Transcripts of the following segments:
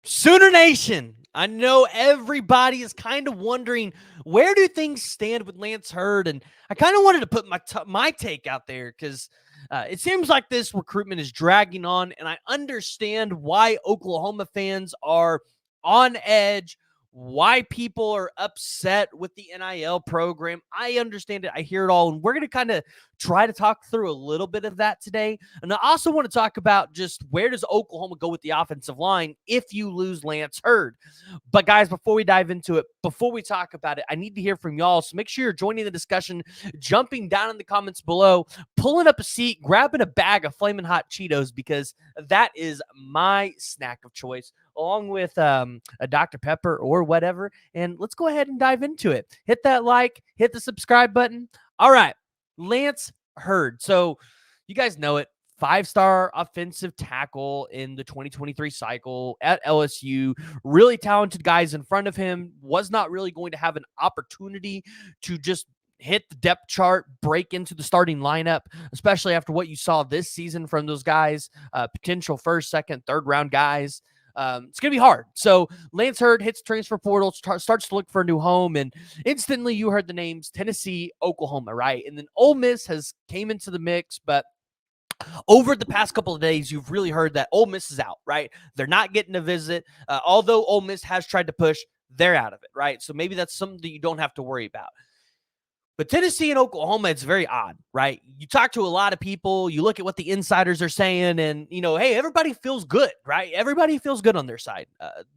Sooner Nation, I know everybody is kind of wondering where do things stand with Lance Hurd, and I kind of wanted to put my take out there because it seems like this recruitment is dragging on, and I understand why Oklahoma fans are on edge, why people are upset with the NIL program. I understand it. I hear it all, and we're going to kind of try to talk through a little bit of that today. And I also want to talk about just where does Oklahoma go with the offensive line if you lose Lance Hurd. But guys, before we dive into it, before we talk about it, I need to hear from y'all. So make sure you're joining the discussion, jumping down in the comments below, pulling up a seat, grabbing a bag of Flamin' Hot Cheetos because that is my snack of choice, along with a Dr. Pepper or whatever. And let's go ahead and dive into it. Hit that like, hit the subscribe button. All right, Lance Hurd. So you guys know it. 5-star offensive tackle in the 2023 cycle at LSU. Really talented guys in front of him. Was not really going to have an opportunity to just hit the depth chart, break into the starting lineup, especially after what you saw this season from those guys, potential first, second, third round guys. It's going to be hard. So Lance Hurd hits transfer portal, starts to look for a new home, and instantly you heard the names Tennessee, Oklahoma, right? And then Ole Miss has came into the mix, but over the past couple of days, you've really heard that Ole Miss is out, right? They're not getting a visit. Although Ole Miss has tried to push, they're out of it, right? So maybe that's something that you don't have to worry about. But Tennessee and Oklahoma, it's very odd, right? You talk to a lot of people, you look at what the insiders are saying, and, hey, everybody feels good, right? Everybody feels good on their side.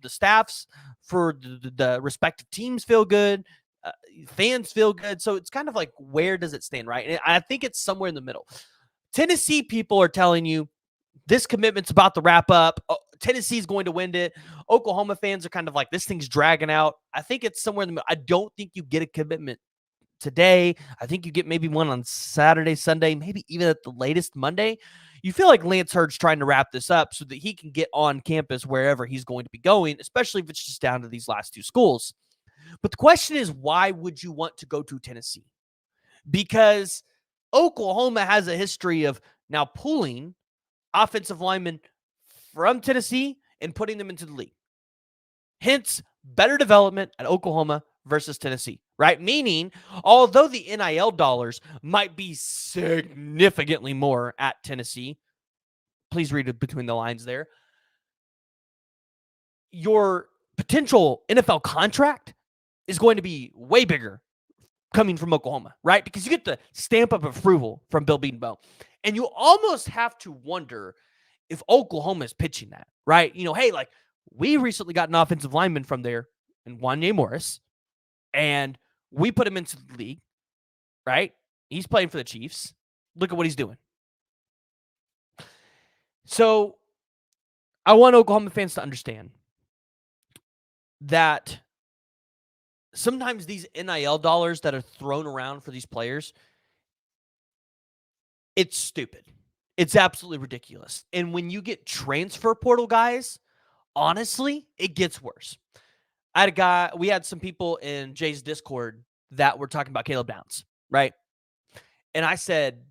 The staffs for the respective teams feel good. Fans feel good. So it's kind of like, where does it stand, right? And I think it's somewhere in the middle. Tennessee people are telling you this commitment's about to wrap up. Tennessee's going to win it. Oklahoma fans are kind of like, this thing's dragging out. I think it's somewhere in the middle. I don't think you get a commitment today. I think you get maybe one on Saturday, Sunday, maybe even at the latest Monday. You feel like Lance Hurd's trying to wrap this up so that he can get on campus wherever he's going to be going, especially if it's just down to these last two schools. But the question is, why would you want to go to Tennessee? Because Oklahoma has a history of now pulling offensive linemen from Tennessee and putting them into the league. Hence, better development at Oklahoma versus Tennessee, right? Meaning, although the NIL dollars might be significantly more at Tennessee, please read it between the lines there, your potential NFL contract is going to be way bigger coming from Oklahoma, right? Because you get the stamp of approval from Bill Bedenbaugh. And you almost have to wonder if Oklahoma is pitching that, right? Hey, like, we recently got an offensive lineman from there and Wanye Morris, and we put him into the league, right? He's playing for the Chiefs. Look at what he's doing. So I want Oklahoma fans to understand that sometimes these NIL dollars that are thrown around for these players, it's stupid. It's absolutely ridiculous. And when you get transfer portal guys, honestly, it gets worse. We had some people in Jay's Discord that were talking about Caleb Downs, right? And I said,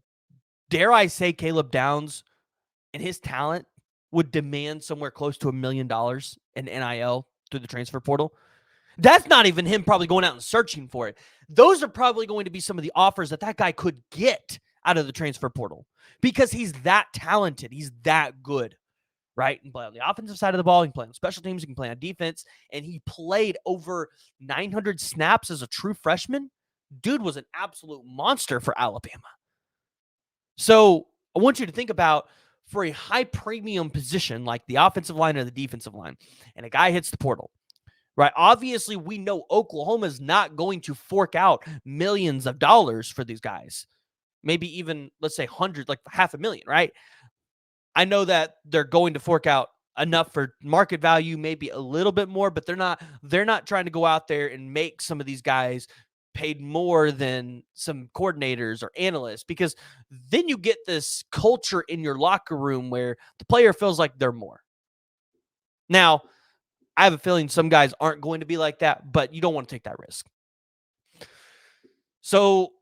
dare I say Caleb Downs and his talent would demand somewhere close to $1 million in NIL through the transfer portal? That's not even him probably going out and searching for it. Those are probably going to be some of the offers that guy could get out of the transfer portal because he's that talented. He's that good, right? He can play on the offensive side of the ball. He can play on special teams. He can play on defense. And he played over 900 snaps as a true freshman. Dude was an absolute monster for Alabama. So I want you to think about, for a high premium position like the offensive line or the defensive line, and a guy hits the portal, right? Obviously, we know Oklahoma is not going to fork out millions of dollars for these guys. Maybe even, let's say, hundreds, like $500,000, right? I know that they're going to fork out enough for market value, maybe a little bit more, but they're not trying to go out there and make some of these guys paid more than some coordinators or analysts, because then you get this culture in your locker room where the player feels like they're more. Now, I have a feeling some guys aren't going to be like that, but you don't want to take that risk. So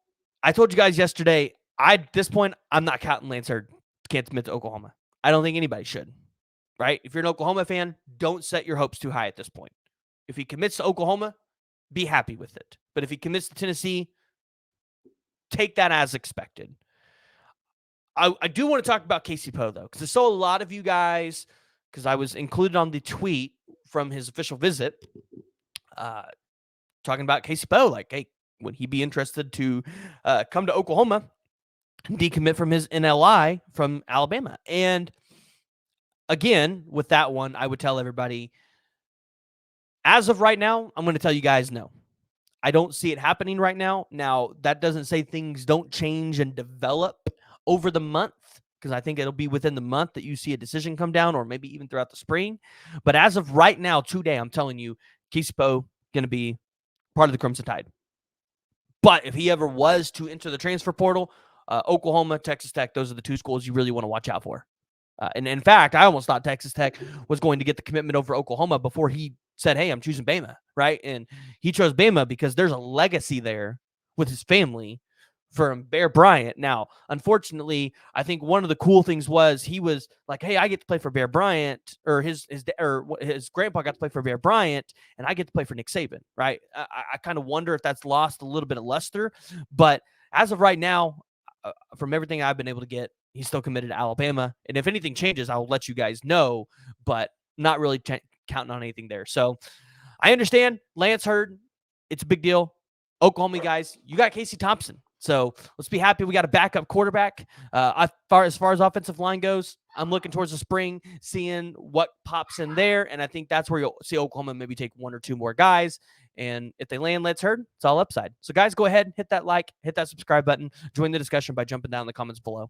I told you guys yesterday, at this point, I'm not counting Lance Hurd can't commit to Oklahoma. I don't think anybody should, right? If you're an Oklahoma fan, don't set your hopes too high at this point. If he commits to Oklahoma, be happy with it. But if he commits to Tennessee, take that as expected. I do want to talk about Casey Poe, though, because I saw a lot of you guys, because I was included on the tweet from his official visit, talking about Casey Poe, like, hey, would he be interested to come to Oklahoma and decommit from his NLI from Alabama? And again, with that one, I would tell everybody, as of right now, I'm going to tell you guys no. I don't see it happening right now. Now, that doesn't say things don't change and develop over the month, because I think it'll be within the month that you see a decision come down, or maybe even throughout the spring. But as of right now, today, I'm telling you, Casey Poe going to be part of the Crimson Tide. But if he ever was to enter the transfer portal, Oklahoma, Texas Tech, those are the two schools you really want to watch out for. And in fact, I almost thought Texas Tech was going to get the commitment over Oklahoma before he said, hey, I'm choosing Bama, right? And he chose Bama because there's a legacy there with his family from Bear Bryant. Now, unfortunately, I think one of the cool things was he was like, hey, I get to play for Bear Bryant, or his grandpa got to play for Bear Bryant, and I get to play for Nick Saban, right? I kind of wonder if that's lost a little bit of luster. But as of right now, from everything I've been able to get, he's still committed to Alabama. And if anything changes, I'll let you guys know, but not really counting on anything there. So I understand Lance Hurd. It's a big deal. Oklahoma guys, you got Casey Thompson. So let's be happy we got a backup quarterback. As far as offensive line goes, I'm looking towards the spring, seeing what pops in there. And I think that's where you'll see Oklahoma maybe take one or two more guys. And if they land Lance Hurd, it's all upside. So guys, go ahead, hit that like, hit that subscribe button, join the discussion by jumping down in the comments below.